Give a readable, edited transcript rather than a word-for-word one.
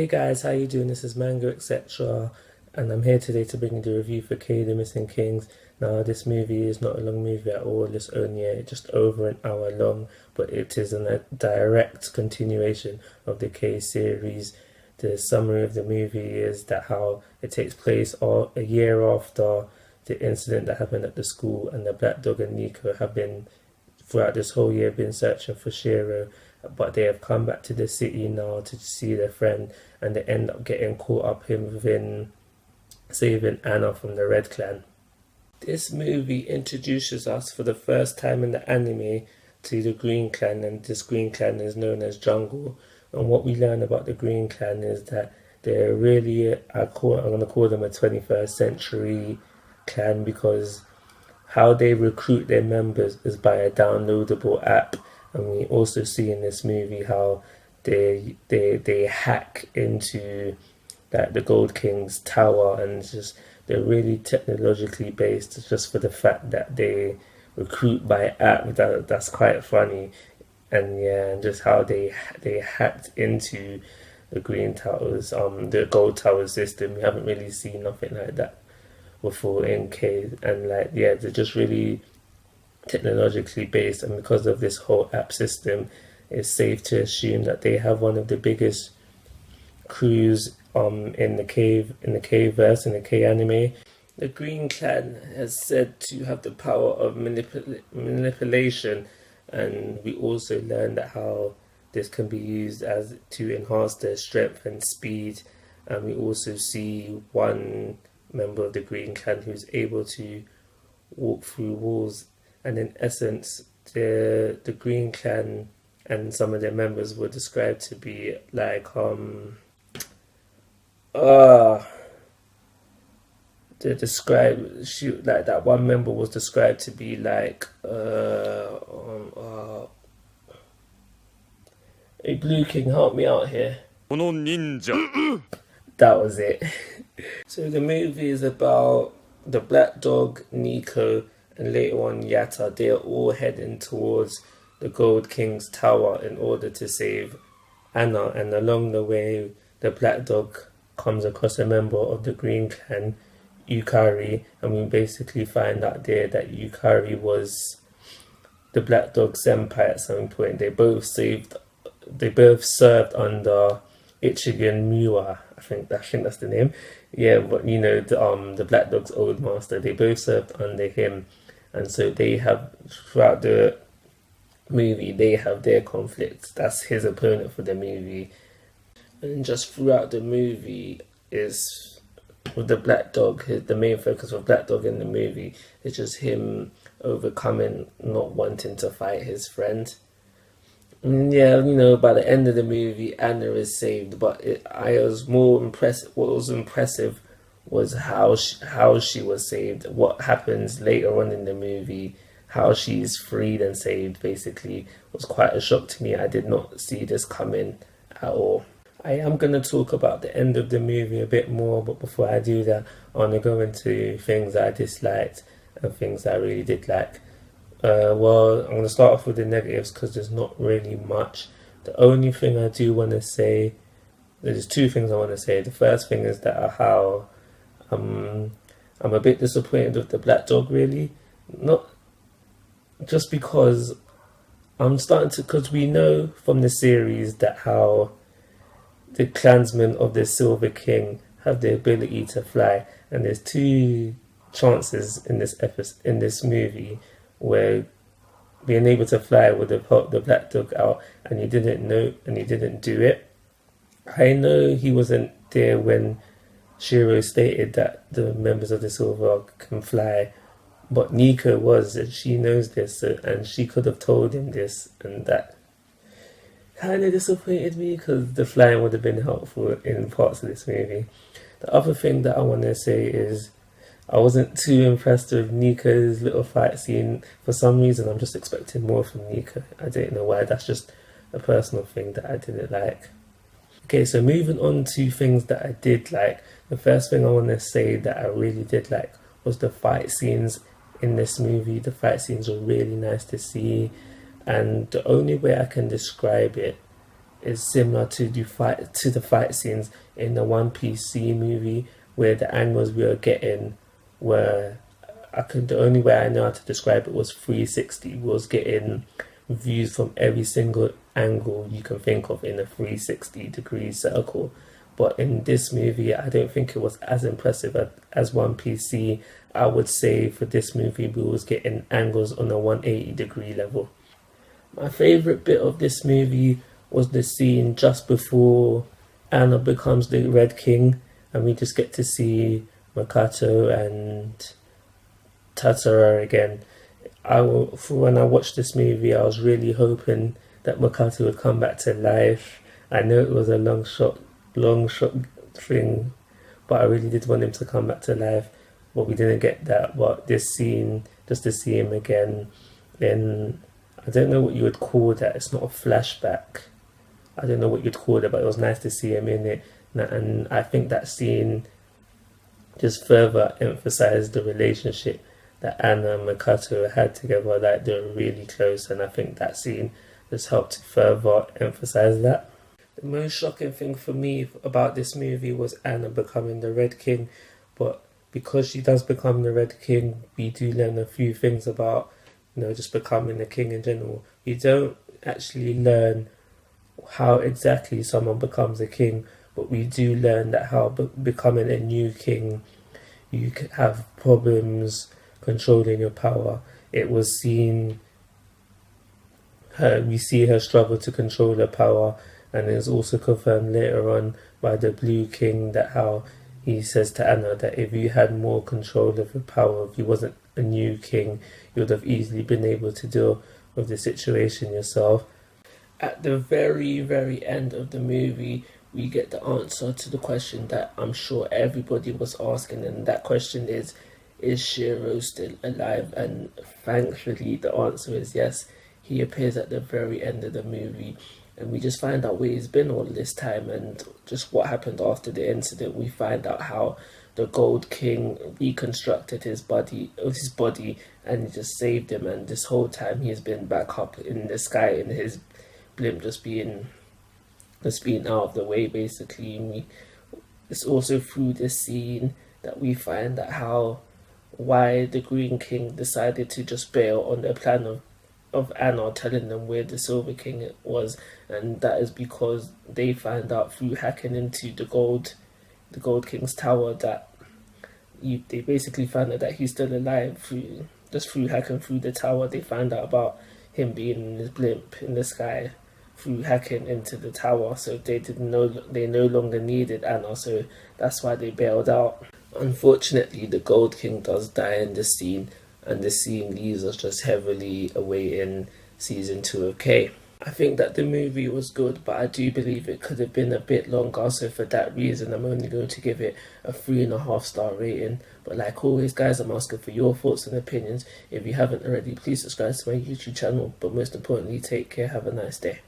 Hey guys, how you doing? This is Manga, etc. And I'm here today to bring you the review for K, The Missing Kings. Now, this movie is not a long movie at all. It's only just over an hour long, but it is a direct continuation of the K series. The summary of the movie is that how it takes place a year after the incident that happened at the school, and the Black Dog and Nico have been, throughout this whole year, been searching for Shiro, but they have come back to the city now to see their friend, and they end up getting caught up in saving Anna from the Red Clan. This movie introduces us for the first time in the anime to the Green Clan, and this Green Clan is known as Jungle. And what we learn about the Green Clan is that they're really, I'm going to call them a 21st century clan, because how they recruit their members is by a downloadable app. And we also see in this movie how they hack into the Gold King's tower, and they're really technologically based, just for the fact that they recruit by app. That's quite funny. And yeah, and just how they hacked into the Green Towers, the Gold Tower system. We haven't really seen nothing like that before in K, and they're just really technologically based, and because of this whole app system, it's safe to assume that they have one of the biggest crews in the K-verse, in the K anime. The Green Clan is said to have the power of manipulation, and we also learn that how this can be used as to enhance their strength and speed. And we also see one member of the Green Clan who's able to walk through walls. And in essence, the Green Clan and some of their members were described to be like that one member was described to be like hey Blue King, help me out here. Ninja. That was it. So the movie is about the Black Dog, Nico, and later on Yatta. They're all heading towards the Gold King's tower in order to save Anna, and along the way the Black Dog comes across a member of the Green Clan, Yukari, and we basically find out there that Yukari was the Black Dog senpai at some point. They both served under Ichigan Miwa, I think that's the name. Yeah, but you know, the Black Dog's old master, they both served under him. And so they have, throughout the movie, they have their conflicts. That's his opponent for the movie. And just throughout the movie is, with the Black Dog, the main focus of Black Dog in the movie is just him overcoming not wanting to fight his friend. And yeah, you know, by the end of the movie, Anna is saved, but what was impressive was how she was saved. What happens later on in the movie, how she's freed and saved, basically, was quite a shock to me. I did not see this coming at all. I am going to talk about the end of the movie a bit more, but before I do that, I want to go into things I disliked and things I really did like. Well, I'm going to start off with the negatives, because there's not really much. The only thing I do want to say, there's two things I want to say. The first thing is that how I'm a bit disappointed with the Black Dog, really. Not just because because we know from the series that how the clansmen of the Silver King have the ability to fly, and there's two chances in this movie where being able to fly would have helped the Black Dog out, and he didn't know, and he didn't do it. I know he wasn't there when Shiro stated that the members of the Silver can fly, but Nico was, and she knows this, and she could have told him this, and that kind of disappointed me, because the flying would have been helpful in parts of this movie. The other thing that I want to say is I wasn't too impressed with Nico's little fight scene. For some reason, I'm just expecting more from Nico. I don't know why. That's just a personal thing that I didn't like. Okay, so moving on to things that I did like. The first thing I want to say that I really did like was the fight scenes in this movie. The fight scenes were really nice to see, and the only way I can describe it is similar to the fight scenes in the One Piece C movie, where the angles we were getting were, the only way I know how to describe it was 360. We was getting views from every single angle you can think of in a 360-degree circle. But in this movie, I don't think it was as impressive as One Piece C. I would say for this movie, we was getting angles on a 180-degree level. My favourite bit of this movie was the scene just before Anna becomes the Red King, and we just get to see Makato and Tatara again. When I watched this movie, I was really hoping that Makato would come back to life. I know it was a long shot thing, but I really did want him to come back to life. But we didn't get that. But this scene, just to see him again, then I don't know what you would call that. It's not a flashback. I don't know what you'd call it, but it was nice to see him in it. And I think that scene just further emphasized the relationship that Anna and Makato had together. Like, they were really close, and I think that scene just helped to further emphasize that. The most shocking thing for me about this movie was Anna becoming the Red King, but because she does become the Red King, we do learn a few things about, just becoming a king in general. We don't actually learn how exactly someone becomes a king, but we do learn that how becoming a new king, you can have problems controlling your power. It was seen, we see her struggle to control her power, and it's also confirmed later on by the Blue King that how he says to Anna that if you had more control of your power, if you wasn't a new king, you would have easily been able to deal with the situation yourself. At the very, very end of the movie, we get the answer to the question that I'm sure everybody was asking, and that question is Shiro still alive? And thankfully the answer is yes. He appears at the very end of the movie, and we just find out where he's been all this time and just what happened after the incident. We find out how the Gold King reconstructed his body, and he just saved him, and this whole time he's been back up in the sky in his blimp, just being out of the way, basically. It's also through this scene that we find out why the Green King decided to just bail on their plan of Anna telling them where the Silver King was, and that is because they find out through hacking into the Gold King's tower that they basically found out that he's still alive through hacking through the tower. They find out about him being in his blimp in the sky through hacking into the tower, so they no longer needed Anna, so that's why they bailed out. Unfortunately, the Gold King does die in this scene, and this scene leaves us just heavily awaiting season 2 of K. I think that the movie was good, but I do believe it could have been a bit longer, so for that reason I'm only going to give it a 3.5 star rating. But like always guys, I'm asking for your thoughts and opinions. If you haven't already, please subscribe to my YouTube channel, but most importantly, take care, have a nice day.